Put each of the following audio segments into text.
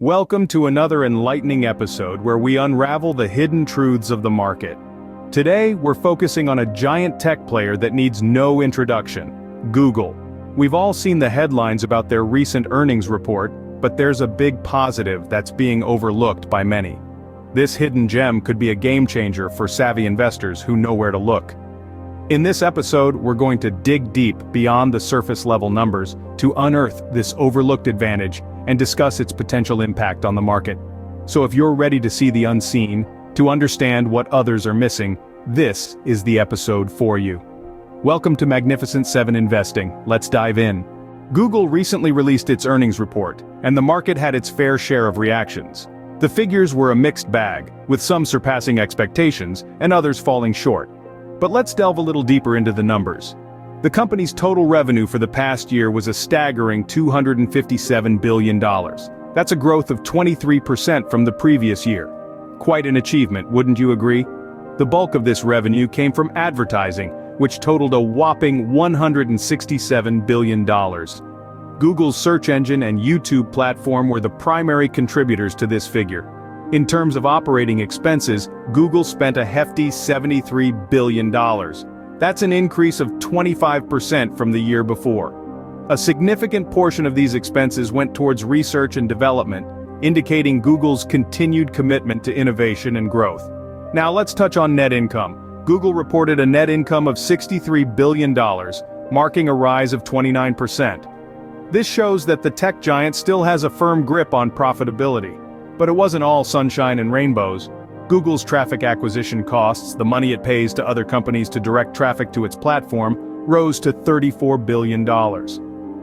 Welcome to another enlightening episode where we unravel the hidden truths of the market. Today, we're focusing on a giant tech player that needs no introduction: Google. We've all seen the headlines about their recent earnings report, but there's a big positive that's being overlooked by many. This hidden gem could be a game changer for savvy investors who know where to look. In this episode, we're going to dig deep beyond the surface level numbers to unearth this overlooked advantage and discuss its potential impact on the market. So if you're ready to see the unseen, to understand what others are missing, this is the episode for you. Welcome to Magnificent 7 Investing. Let's dive in. Google recently released its earnings report, and the market had its fair share of reactions. The figures were a mixed bag, with some surpassing expectations and others falling short. But let's delve a little deeper into the numbers. The company's total revenue for the past year was a staggering $257 billion. That's a growth of 23% from the previous year. Quite an achievement, wouldn't you agree? The bulk of this revenue came from advertising, which totaled a whopping $167 billion. Google's search engine and YouTube platform were the primary contributors to this figure. In terms of operating expenses, Google spent a hefty $73 billion. That's an increase of 25% from the year before. A significant portion of these expenses went towards research and development, indicating Google's continued commitment to innovation and growth. Now let's touch on net income. Google reported a net income of $63 billion, marking a rise of 29%. This shows that the tech giant still has a firm grip on profitability. But it wasn't all sunshine and rainbows. Google's traffic acquisition costs, the money it pays to other companies to direct traffic to its platform, rose to $34 billion.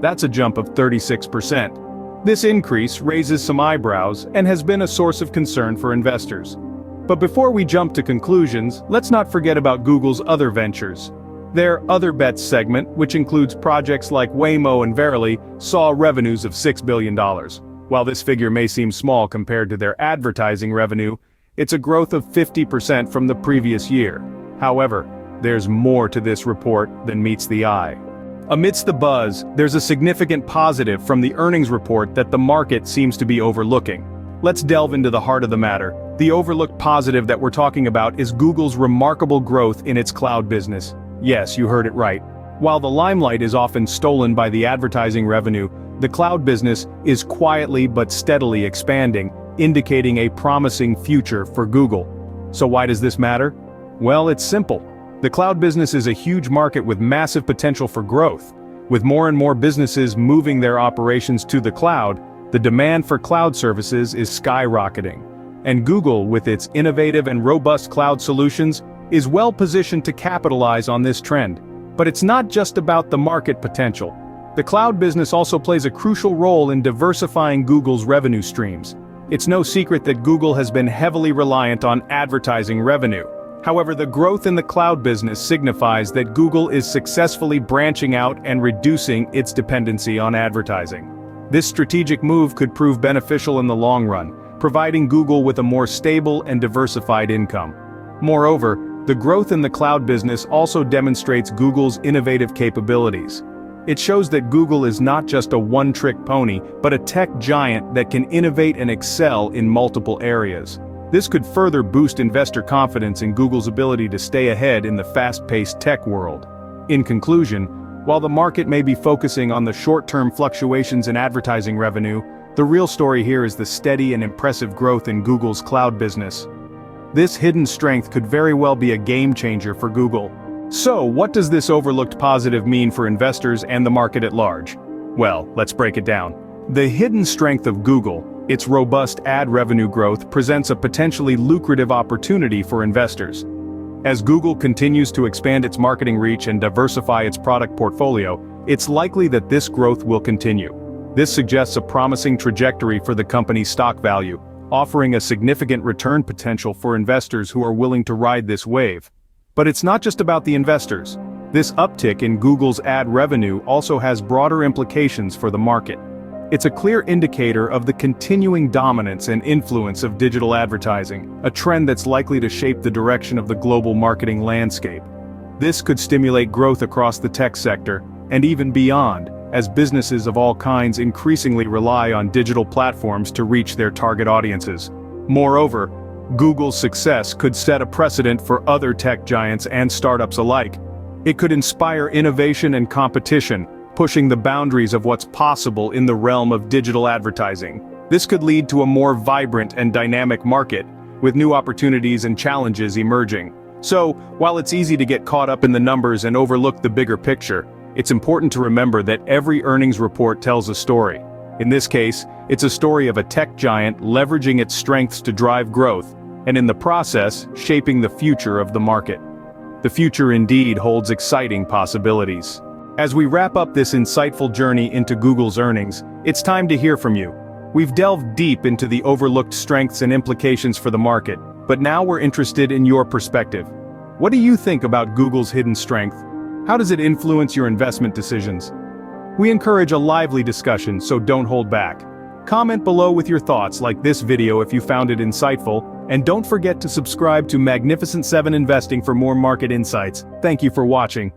That's a jump of 36%. This increase raises some eyebrows and has been a source of concern for investors. But before we jump to conclusions, let's not forget about Google's other ventures. Their Other Bets segment, which includes projects like Waymo and Verily, saw revenues of $6 billion. While this figure may seem small compared to their advertising revenue, it's a growth of 50% from the previous year. However, there's more to this report than meets the eye. Amidst the buzz, there's a significant positive from the earnings report that the market seems to be overlooking. Let's delve into the heart of the matter. The overlooked positive that we're talking about is Google's remarkable growth in its cloud business. Yes, you heard it right. While the limelight is often stolen by the advertising revenue, the cloud business is quietly but steadily expanding, indicating a promising future for Google. So why does this matter? Well, it's simple. The cloud business is a huge market with massive potential for growth. With more and more businesses moving their operations to the cloud, the demand for cloud services is skyrocketing. And Google, with its innovative and robust cloud solutions, is well positioned to capitalize on this trend. But it's not just about the market potential. The cloud business also plays a crucial role in diversifying Google's revenue streams. It's no secret that Google has been heavily reliant on advertising revenue. However, the growth in the cloud business signifies that Google is successfully branching out and reducing its dependency on advertising. This strategic move could prove beneficial in the long run, providing Google with a more stable and diversified income. Moreover, the growth in the cloud business also demonstrates Google's innovative capabilities. It shows that Google is not just a one-trick pony, but a tech giant that can innovate and excel in multiple areas. This could further boost investor confidence in Google's ability to stay ahead in the fast-paced tech world. In conclusion, while the market may be focusing on the short-term fluctuations in advertising revenue, the real story here is the steady and impressive growth in Google's cloud business. This hidden strength could very well be a game changer for Google. So, what does this overlooked positive mean for investors and the market at large? Well, let's break it down. The hidden strength of Google, its robust ad revenue growth, presents a potentially lucrative opportunity for investors. As Google continues to expand its marketing reach and diversify its product portfolio, it's likely that this growth will continue. This suggests a promising trajectory for the company's stock value, offering a significant return potential for investors who are willing to ride this wave. But it's not just about the investors. This uptick in Google's ad revenue also has broader implications for the market. It's a clear indicator of the continuing dominance and influence of digital advertising, a trend that's likely to shape the direction of the global marketing landscape. This could stimulate growth across the tech sector, and even beyond, as businesses of all kinds increasingly rely on digital platforms to reach their target audiences. Moreover, Google's success could set a precedent for other tech giants and startups alike. It could inspire innovation and competition, pushing the boundaries of what's possible in the realm of digital advertising. This could lead to a more vibrant and dynamic market, with new opportunities and challenges emerging. So, while it's easy to get caught up in the numbers and overlook the bigger picture, it's important to remember that every earnings report tells a story. In this case, it's a story of a tech giant leveraging its strengths to drive growth, and in the process, shaping the future of the market. The future indeed holds exciting possibilities. As we wrap up this insightful journey into Google's earnings, it's time to hear from you. We've delved deep into the overlooked strengths and implications for the market, but now we're interested in your perspective. What do you think about Google's hidden strength? How does it influence your investment decisions? We encourage a lively discussion, so don't hold back. Comment below with your thoughts, like this video if you found it insightful, and don't forget to subscribe to Magnificent 7 Investing for more market insights. Thank you for watching.